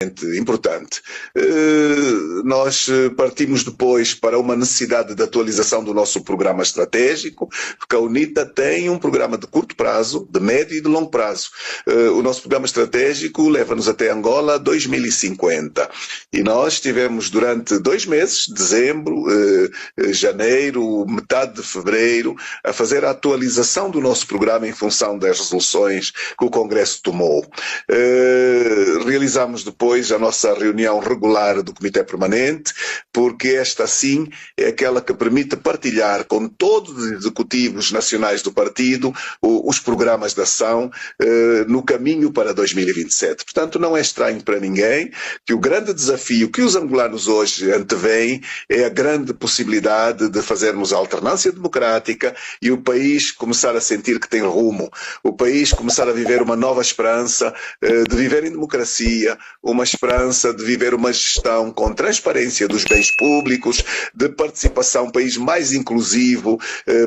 importante. Nós partimos depois para uma necessidade de atualização do nosso programa estratégico, porque a UNITA tem um programa de curto prazo, de médio e de longo prazo. O nosso programa estratégico leva-nos até Angola 2050. E nós tivemos durante 2 meses, dezembro, janeiro, metade de fevereiro, a fazer a atualização do nosso programa em função das resoluções que o Congresso tomou. Realizamos depois a nossa reunião regular do Comitê Permanente, porque esta sim é aquela que permite partilhar com todos os executivos nacionais do partido os programas de ação no caminho para 2027. Portanto, não é estranho para ninguém que o grande desafio que os angolanos hoje antevêm é a grande possibilidade de fazermos a alternância democrática e o país começar a sentir que tem rumo, o país começar a viver uma nova esperança de viver em democracia, uma esperança de viver uma gestão com transparência dos bens públicos, de participação, um país mais inclusivo,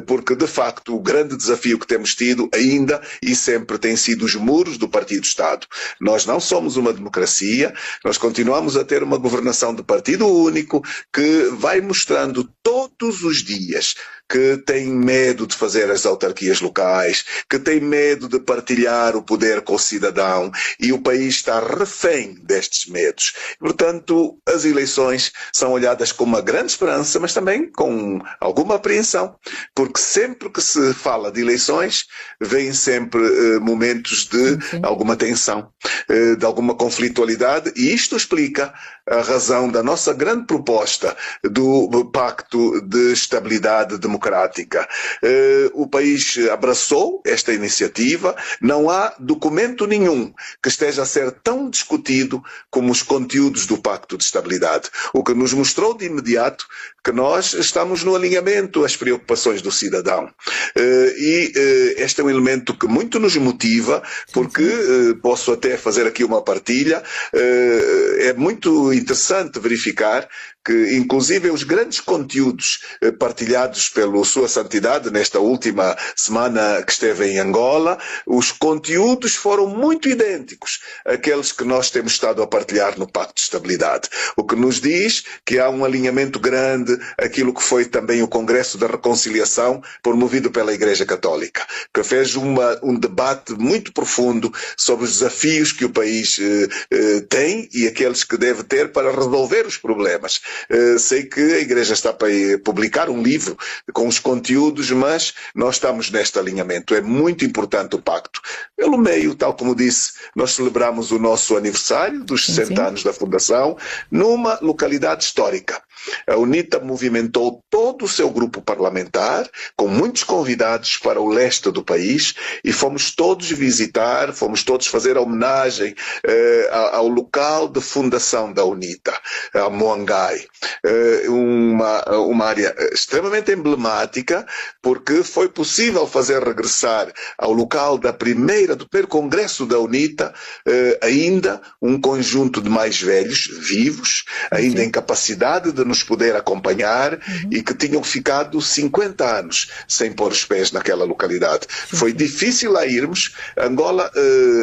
porque de facto o grande desafio que temos tido ainda e sempre tem sido os muros do partido-Estado. Nós não somos uma democracia, nós continuamos a ter uma governação de partido único que vai mostrando todos os dias que tem medo de fazer as autarquias locais, que tem medo de partilhar o poder com o cidadão, e o país está refém destes medos. Portanto, as eleições são olhadas com uma grande esperança, mas também com alguma apreensão, porque sempre que se fala de eleições, vêm sempre momentos de alguma tensão, de alguma conflitualidade, e isto explica a razão da nossa grande proposta do Pacto de Estabilidade Democrática. O país abraçou esta iniciativa, não há documento nenhum que esteja a ser tão discutido como os conteúdos do Pacto de Estabilidade, o que nos mostrou de imediato que nós estamos no alinhamento às preocupações do cidadão. Este é um elemento que muito nos motiva, porque posso até fazer aqui uma partilha, é muito interessante verificar que, inclusive, os grandes conteúdos partilhados pela Sua Santidade nesta última semana que esteve em Angola, os conteúdos foram muito idênticos àqueles que nós temos estado a partilhar no Pacto de Estabilidade. O que nos diz que há um alinhamento grande àquilo que foi também o Congresso da Reconciliação, promovido pela Igreja Católica, que fez um debate muito profundo sobre os desafios que o país tem e aqueles que deve ter para resolver os problemas. Sei que a Igreja está para publicar um livro com os conteúdos, mas nós estamos neste alinhamento. É muito importante o pacto. Pelo meio, tal como disse, nós celebramos o nosso aniversário dos 60 anos da Fundação numa localidade histórica. A UNITA movimentou todo o seu grupo parlamentar, com muitos convidados para o leste do país, e fomos todos visitar, fomos todos fazer a homenagem ao local de fundação da UNITA, a Moangai. Uma área extremamente emblemática, porque foi possível fazer regressar ao local do primeiro congresso da UNITA ainda um conjunto de mais velhos, vivos, ainda em capacidade de nos poder acompanhar, e que tinham ficado 50 anos sem pôr os pés naquela localidade. Foi difícil lá irmos. Angola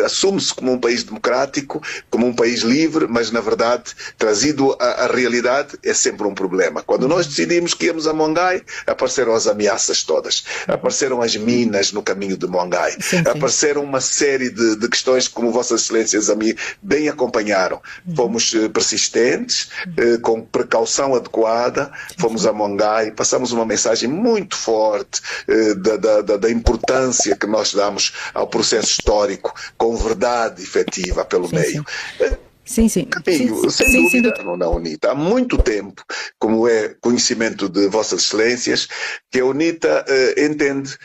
assume-se como um país democrático, como um país livre, mas na verdade, trazido à realidade, é sempre um problema. Quando nós decidimos que íamos a Moangai, apareceram as ameaças todas. Apareceram as minas no caminho de Moangai. Apareceram uma série de questões, como Vossas Excelências a mim bem acompanharam. Fomos persistentes, com precaução adequada, fomos a Moangai, passamos uma mensagem muito forte da importância que nós damos ao processo histórico, com verdade efetiva pelo meio. Sem dúvida, na UNITA. Há muito tempo, como é conhecimento de Vossas Excelências, que a UNITA entende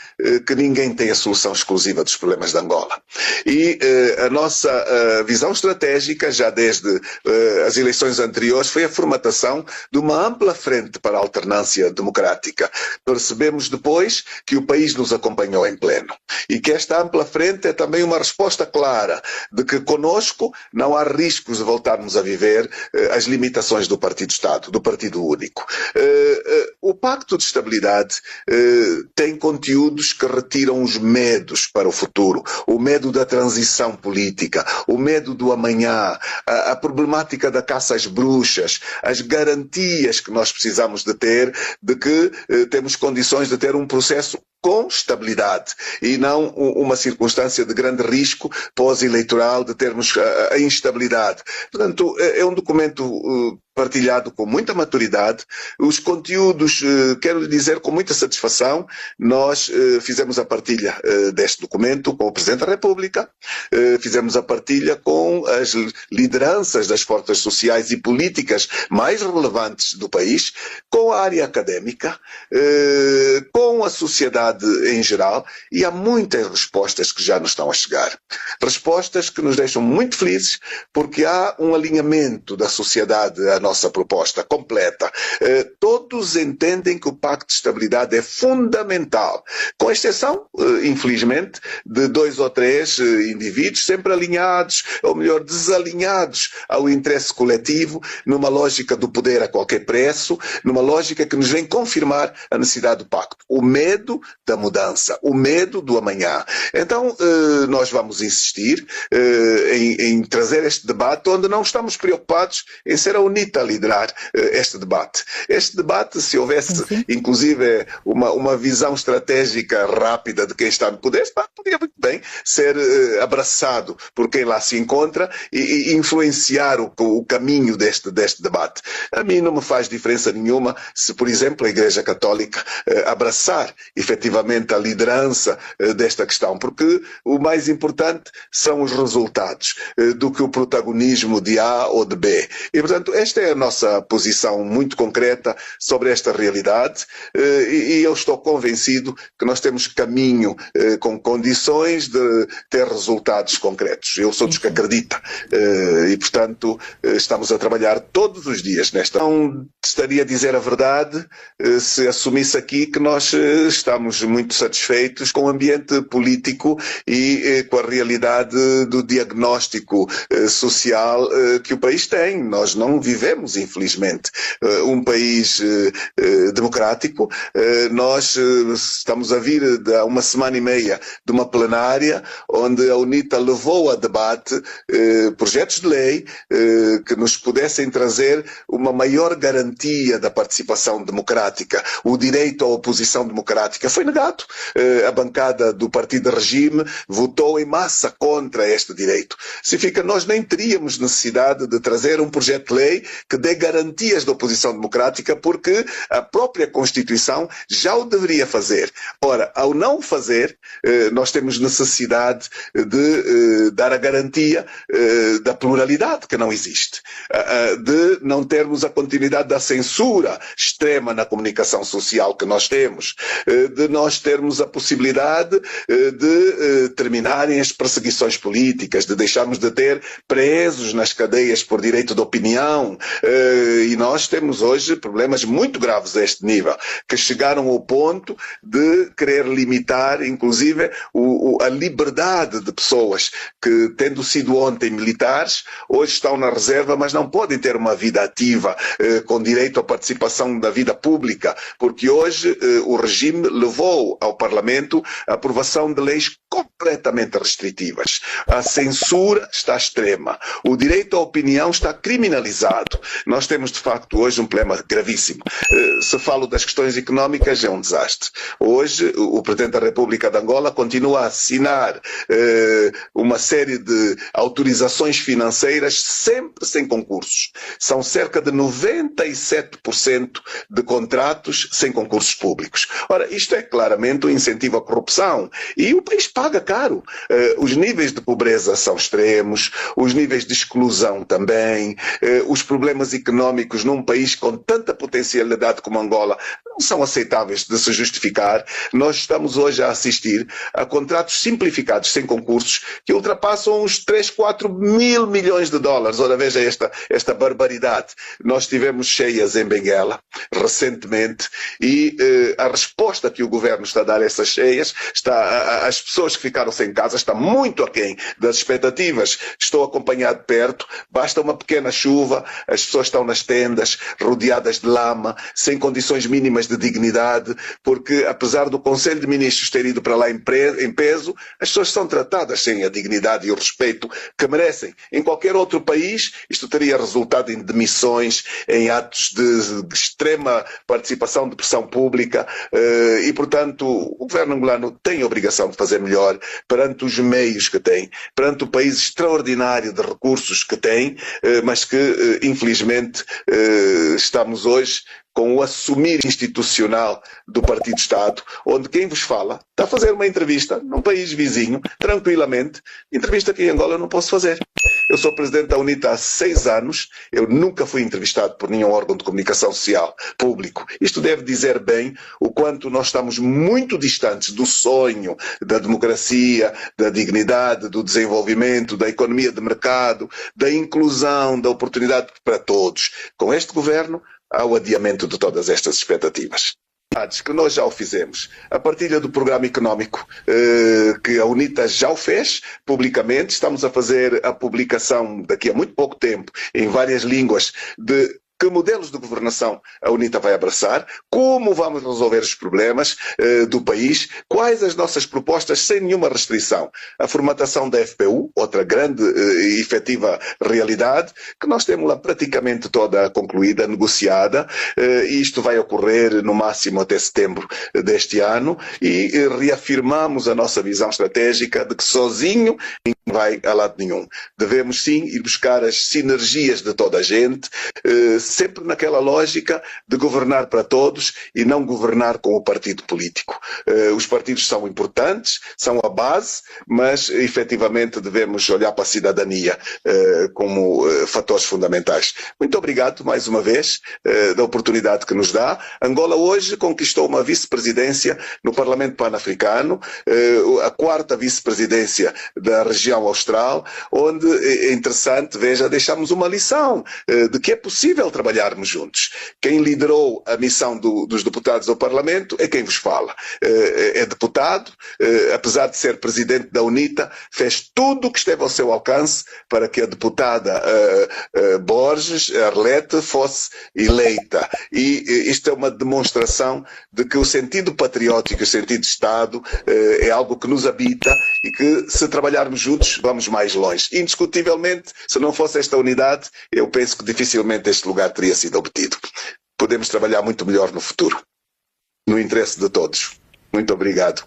que ninguém tem a solução exclusiva dos problemas de Angola. E a nossa visão estratégica, já desde as eleições anteriores, foi a formatação de uma ampla frente para a alternância democrática. Percebemos depois que o país nos acompanhou em pleno. E que esta ampla frente é também uma resposta clara de que conosco não há riscos perigos de voltarmos a viver as limitações do partido-Estado, do partido único. O Pacto de Estabilidade tem conteúdos que retiram os medos para o futuro, o medo da transição política, o medo do amanhã, a problemática da caça às bruxas, as garantias que nós precisamos de ter, de que temos condições de ter um processo com estabilidade e não uma circunstância de grande risco pós-eleitoral de termos a instabilidade. Portanto, é um documento partilhado com muita maturidade. Os conteúdos, quero lhe dizer com muita satisfação, nós fizemos a partilha deste documento com o Presidente da República, fizemos a partilha com as lideranças das forças sociais e políticas mais relevantes do país, com a área académica, com a sociedade em geral, e há muitas respostas que já nos estão a chegar. Respostas que nos deixam muito felizes, porque há um alinhamento da sociedade à nossa proposta completa. Todos entendem que o Pacto de Estabilidade é fundamental, com exceção, infelizmente, de 2 ou 3 indivíduos sempre alinhados, ou melhor, desalinhados ao interesse coletivo, numa lógica do poder a qualquer preço, numa lógica que nos vem confirmar a necessidade do pacto. O medo da mudança, o medo do amanhã. Então, nós vamos insistir em trazer este debate, onde não estamos preocupados em ser a UNITA a liderar este debate. Este debate, se houvesse, inclusive, uma visão estratégica rápida de quem está no poder, poderia muito bem ser abraçado por quem lá se encontra e influenciar o caminho deste debate. A mim não me faz diferença nenhuma se, por exemplo, a Igreja Católica abraçar efetivamente a liderança desta questão, porque o mais importante são os resultados do que o protagonismo de A ou de B. E, portanto, esta é a nossa posição muito concreta sobre esta realidade e eu estou convencido que nós temos caminho com condições de ter resultados concretos. Eu sou dos que acredita e, portanto, estamos a trabalhar todos os dias nesta. Não estaria a dizer a verdade se assumisse aqui que nós estamos muito satisfeitos com o ambiente político e com a realidade do diagnóstico social que o país tem. Nós não vivemos, infelizmente, um país democrático. Nós estamos a vir há uma semana e meia de uma plenária onde a UNITA levou a debate projetos de lei que nos pudessem trazer uma maior garantia da participação democrática, o direito à oposição democrática. Foi negado. A bancada do partido de regime votou em massa contra este direito. Significa que nós nem teríamos necessidade de trazer um projeto de lei que dê garantias da oposição democrática, porque a própria Constituição já o deveria fazer. Ora, ao não fazer, nós temos necessidade de dar a garantia da pluralidade, que não existe, de não termos a continuidade da censura extrema na comunicação social que nós temos, de nós termos a possibilidade de terminarem as perseguições políticas, de deixarmos de ter presos nas cadeias por direito de opinião, e nós temos hoje problemas muito graves a este nível, que chegaram ao ponto de querer limitar, inclusive, a liberdade de pessoas que, tendo sido ontem militares, hoje estão na reserva, mas não podem ter uma vida ativa, com direito à participação da vida pública, porque hoje o regime levou ao Parlamento a aprovação de leis completamente restritivas. A censura está extrema. O direito à opinião está criminalizado. Nós temos, de facto, hoje um problema gravíssimo. Se falo das questões económicas, é um desastre. Hoje, o Presidente da República de Angola continua a assinar uma série de autorizações financeiras sempre sem concursos. São cerca de 97% de contratos sem concursos públicos. Ora, isto é claramente um incentivo à corrupção. E o país paga caro. Os níveis de pobreza são extremos, os níveis de exclusão também, os problemas problemas económicos num país com tanta potencialidade como Angola não são aceitáveis de se justificar. Nós estamos hoje a assistir a contratos simplificados sem concursos que ultrapassam uns 3, 4 mil milhões de dólares. Ora, veja esta barbaridade. Nós tivemos cheias em Benguela recentemente e a resposta que o governo está a dar a essas cheias, as pessoas que ficaram sem casa, está muito aquém das expectativas. Estou acompanhado de perto, basta uma pequena chuva, as pessoas estão nas tendas, rodeadas de lama, sem condições mínimas de dignidade, porque apesar do Conselho de Ministros ter ido para lá em peso, as pessoas são tratadas sem a dignidade e o respeito que merecem. Em qualquer outro país, isto teria resultado em demissões, em atos de extrema participação de pressão pública e, portanto, o governo angolano tem a obrigação de fazer melhor perante os meios que tem, perante o país extraordinário de recursos que tem, mas que, infelizmente, estamos hoje com o assumir institucional do Partido Estado, onde quem vos fala está a fazer uma entrevista num país vizinho, tranquilamente, entrevista que em Angola eu não posso fazer. Eu sou presidente da UNITA há 6 anos, eu nunca fui entrevistado por nenhum órgão de comunicação social público. Isto deve dizer bem o quanto nós estamos muito distantes do sonho da democracia, da dignidade, do desenvolvimento, da economia de mercado, da inclusão, da oportunidade para todos. Com este governo, há o adiamento de todas estas expectativas. Que nós já o fizemos. A partilha do programa económico, que a UNITA já o fez publicamente, estamos a fazer a publicação daqui a muito pouco tempo, em várias línguas, de que modelos de governação a UNITA vai abraçar, como vamos resolver os problemas do país, quais as nossas propostas sem nenhuma restrição. A formatação da FPU, outra grande e efetiva realidade, que nós temos lá praticamente toda concluída, negociada, e isto vai ocorrer no máximo até setembro deste ano, e reafirmamos a nossa visão estratégica de que sozinho ninguém vai a lado nenhum. Devemos sim ir buscar as sinergias de toda a gente, sempre naquela lógica de governar para todos e não governar com o partido político. Os partidos são importantes, são a base, mas efetivamente devemos olhar para a cidadania como fatores fundamentais. Muito obrigado mais uma vez da oportunidade que nos dá. Angola hoje conquistou uma vice-presidência no Parlamento Pan-Africano, a 4ª vice-presidência da região austral, onde é interessante, veja, deixamos uma lição de que é possível trabalharmos juntos. Quem liderou a missão dos deputados ao Parlamento é quem vos fala. É deputado, apesar de ser presidente da UNITA, fez tudo o que esteve ao seu alcance para que a deputada Borges, Arlete, fosse eleita. E isto é uma demonstração de que o sentido patriótico, o sentido de Estado é algo que nos habita e que, se trabalharmos juntos, vamos mais longe. Indiscutivelmente, se não fosse esta unidade, eu penso que dificilmente este lugar teria sido obtido. Podemos trabalhar muito melhor no futuro, no interesse de todos. Muito obrigado.